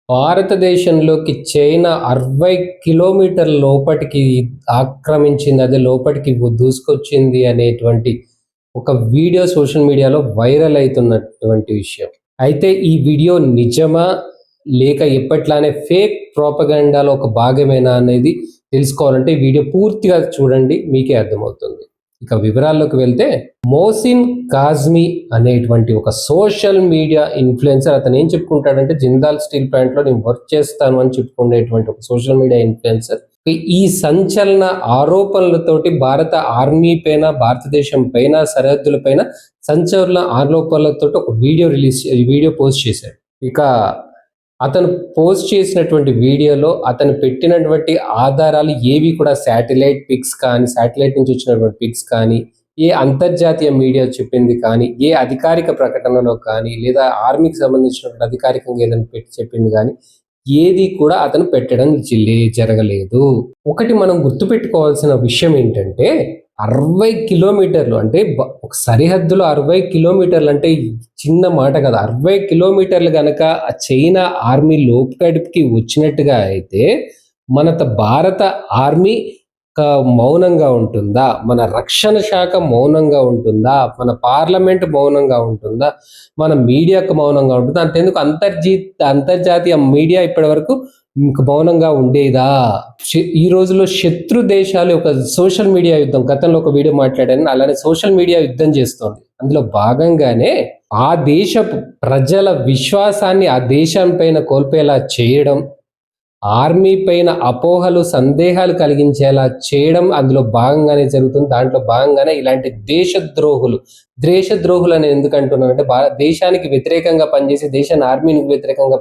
భారతదేశంలోకి China 60 కిలోమీటర్ల లోపటికి ఆక్రమించింది. అది లోపటికి దూసుకొచ్చింది అనేటువంటి ఒక వీడియో సోషల్ మీడియాలో వైరల్ అయితున్నటువంటి విషయం. అయితే ఈ వీడియో నిజమా? లేక ఎప్పట్లానే ఫేక్ ప్రొపగండాలో ఒక భాగమేనా అనేది తెలుసుకోవాలంటే ఈ వీడియో పూర్తిగా చూడండి, మీకే అర్థమవుతుంది. ఇక వివరాల్లోకి వెళ్తే, మోసిన్ కాజ్మీ అనేటువంటి ఒక సోషల్ మీడియా ఇన్ఫ్లుయెన్సర్. అతను ఏం చెప్పుకుంటాడంటే, జిందాల్ స్టీల్ ప్లాంట్ లో నేను వర్క్ చేస్తాను అని చెప్పుకునేటువంటి ఒక సోషల్ మీడియా ఇన్ఫ్లుయెన్సర్. ఈ సంచలన ఆరోపణలతోటి భారత ఆర్మీ పైన, భారతదేశం పైన, సరిహద్దుల పైన సంచలన ఆరోపణలతో ఒక వీడియో పోస్ట్ చేశాడు. ఇక అతను పోస్ట్ చేసినటువంటి వీడియోలో అతను పెట్టినటువంటి ఆధారాలు ఏవి కూడా శాటిలైట్ పిక్స్ కానీ, శాటిలైట్ నుంచి వచ్చినటువంటి పిక్స్ కానీ, ఏ అంతర్జాతీయ మీడియా చెప్పింది కానీ, ఏ అధికారిక ప్రకటనలో కానీ, లేదా ఆర్మీకి సంబంధించినటువంటి అధికారికంగా ఏదైనా పెట్టి చెప్పింది కానీ, ఏది కూడా అతను పెట్టడం జరగలేదు. ఒకటి మనం గుర్తుపెట్టుకోవాల్సిన విషయం ఏంటంటే, 60 కిలోమీటర్లు అంటే ఒక సరిహద్దులో 60 కిలోమీటర్లు అంటే చిన్న మాట కదా. 60 కిలోమీటర్లు కనుక ఆ చైనా ఆర్మీ లోపలికి వచ్చినట్టుగా అయితే మన భారత ఆర్మీ మౌనంగా ఉంటుందా? మన రక్షణ శాఖ మౌనంగా ఉంటుందా? మన పార్లమెంట్ మౌనంగా ఉంటుందా? మన మీడియాకు మౌనంగా ఉంటుందా? అంతేందుకు అంతర్జాతీయ మీడియా ఇప్పటి వరకు మౌనంగా ఉండేదా? ఈ రోజుల్లో శత్రు దేశాలు ఒక సోషల్ మీడియా యుద్ధం, గతంలో ఒక వీడియో మాట్లాడాను, అలానే సోషల్ మీడియా యుద్ధం చేస్తోంది. అందులో భాగంగానే ఆ దేశ ప్రజల విశ్వాసాన్ని ఆ దేశం పైన కోల్పోయేలా చేయడం, ఆర్మీ పైన అపోహలు, సందేహాలు కలిగించేలా చేయడం అందులో భాగంగానే జరుగుతుంది. దాంట్లో భాగంగానే ఇలాంటి దేశద్రోహులు అని ఎందుకు అంటున్నానంటే, దేశానికి వ్యతిరేకంగా పనిచేసి దేశాన్ని ఆర్మీకి వ్యతిరేకంగా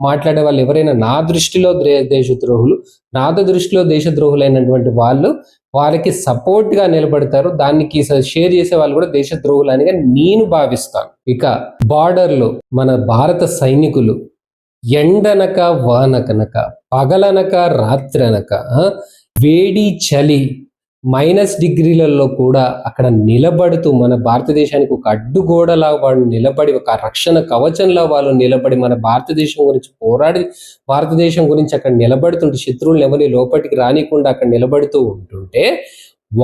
మాట్లాడే వాళ్ళు ఎవరైనా నా దృష్టిలో దేశద్రోహులైనటువంటి వాళ్ళు వారికి సపోర్ట్ గా నిలబడతారు. దానికి షేర్ చేసే వాళ్ళు కూడా దేశద్రోహులు అని నేను భావిస్తాను. ఇక బార్డర్ లో మన భారత సైనికులు ఎండనక వానకనక, పగలనక రాత్రనక, వేడి చలి -డిగ్రీలలో కూడా అక్కడ నిలబడుతూ మన భారతదేశానికి ఒక అడ్డుగోడలా వాళ్ళు నిలబడి, ఒక రక్షణ కవచంలా వాళ్ళు నిలబడి మన భారతదేశం గురించి పోరాడి, భారతదేశం గురించి అక్కడ నిలబడుతుంటే, శత్రువులు ఎవరి లోపలికి రానికుండా అక్కడ నిలబడుతూ ఉంటుంటే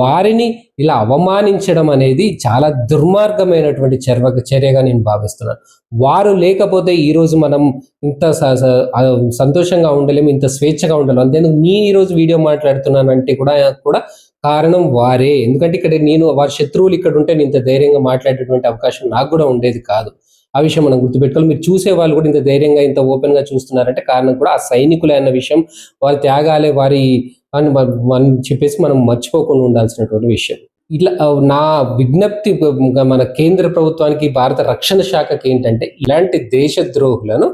వారిని ఇలా అవమానించడం అనేది చాలా దుర్మార్గమైనటువంటి చర్యగా నేను భావిస్తున్నాను. వారు లేకపోతే ఈరోజు మనం ఇంత సంతోషంగా ఉండలేము, ఇంత స్వేచ్ఛగా ఉండలేము. అంతేందుకు నేను ఈరోజు వీడియో మాట్లాడుతున్నానంటే కూడా కారణం వారే. ఎందుకంటే ఇక్కడ వారి శత్రువులు ఇక్కడ ఉంటే నేను ఇంత ధైర్యంగా మాట్లాడేటువంటి అవకాశం నాకు కూడా ఉండేది కాదు. ఆ విషయం మనం గుర్తుపెట్టుకోవాలి. మీరు చూసే వాళ్ళు కూడా ఇంత ధైర్యంగా, ఇంత ఓపెన్ గా చూస్తున్నారంటే కారణం కూడా ఆ సైనికులే అన్న విషయం, వారి త్యాగాలే, వారి అని మనం చెప్పేసి మనం మర్చిపోకుండా ఉండాల్సినటువంటి విషయం. ఇట్లా నా విజ్ఞప్తి మన కేంద్ర ప్రభుత్వానికి, భారత రక్షణ శాఖకి ఏంటంటే, ఇలాంటి దేశద్రోహులను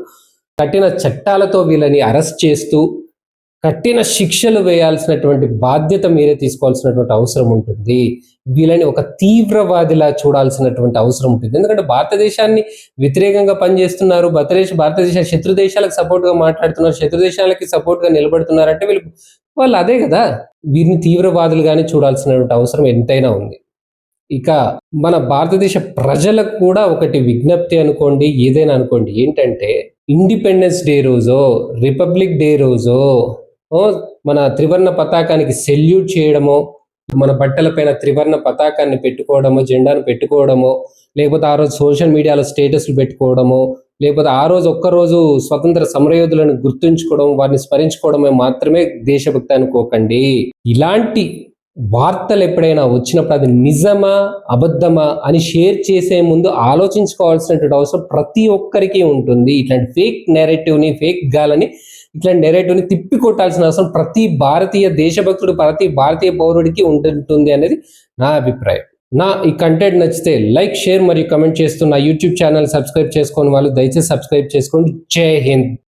కఠిన చట్టాలతో వీళ్ళని అరెస్ట్ చేస్తూ కఠిన శిక్షలు వేయాల్సినటువంటి బాధ్యత మీరే తీసుకోవాల్సినటువంటి అవసరం ఉంటుంది. వీళ్ళని ఒక తీవ్రవాదిలా చూడాల్సినటువంటి అవసరం ఉంటుంది. ఎందుకంటే భారతదేశాన్ని వ్యతిరేకంగా పనిచేస్తున్నారు, భారతదేశ శత్రు దేశాలకు సపోర్ట్ గా మాట్లాడుతున్నారు, శత్రు దేశాలకి సపోర్ట్ గా నిలబడుతున్నారంటే వాళ్ళు అదే కదా. వీరిని తీవ్రవాదులుగానే చూడాల్సినటువంటి అవసరం ఎంతైనా ఉంది. ఇక మన భారతదేశ ప్రజలకు కూడా ఒకటి విజ్ఞప్తి అనుకోండి, ఏదైనా అనుకోండి, ఏంటంటే ఇండిపెండెన్స్ డే రోజో, రిపబ్లిక్ డే రోజో మన త్రివర్ణ పతాకానికి సెల్యూట్ చేయడమో, మన బట్టలపైన త్రివర్ణ పతాకాన్ని పెట్టుకోవడమో, జెండాను పెట్టుకోవడమో, లేకపోతే ఆ రోజు సోషల్ మీడియాలో స్టేటస్లు పెట్టుకోవడమో, లేకపోతే ఆ రోజు ఒక్కరోజు స్వతంత్ర సమరయోధులను గుర్తుంచుకోవడం, వారిని స్మరించుకోవడమే మాత్రమే దేశభక్తి అనుకోకండి. ఇలాంటి వార్తలు ఎప్పుడైనా వచ్చినప్పుడు అది నిజమా అబద్ధమా అని షేర్ చేసే ముందు ఆలోచించుకోవాల్సినటువంటి అవసరం ప్రతి ఒక్కరికి ఉంటుంది. ఇట్లాంటి ఫేక్ నెరేటివ్ని తిప్పి కొట్టాల్సిన అవసరం ప్రతి భారతీయ దేశభక్తుడు, ప్రతి భారతీయ పౌరుడికి ఉంటుంది అనేది నా అభిప్రాయం. ఈ కంటెంట్ నచ్చితే లైక్, షేర్ మరియు కమెంట్ చేస్తూ నా యూట్యూబ్ ఛానల్ సబ్స్క్రైబ్ చేసుకోని వాళ్ళు దయచేసి సబ్స్క్రైబ్ చేసుకోండి. జై హింద్.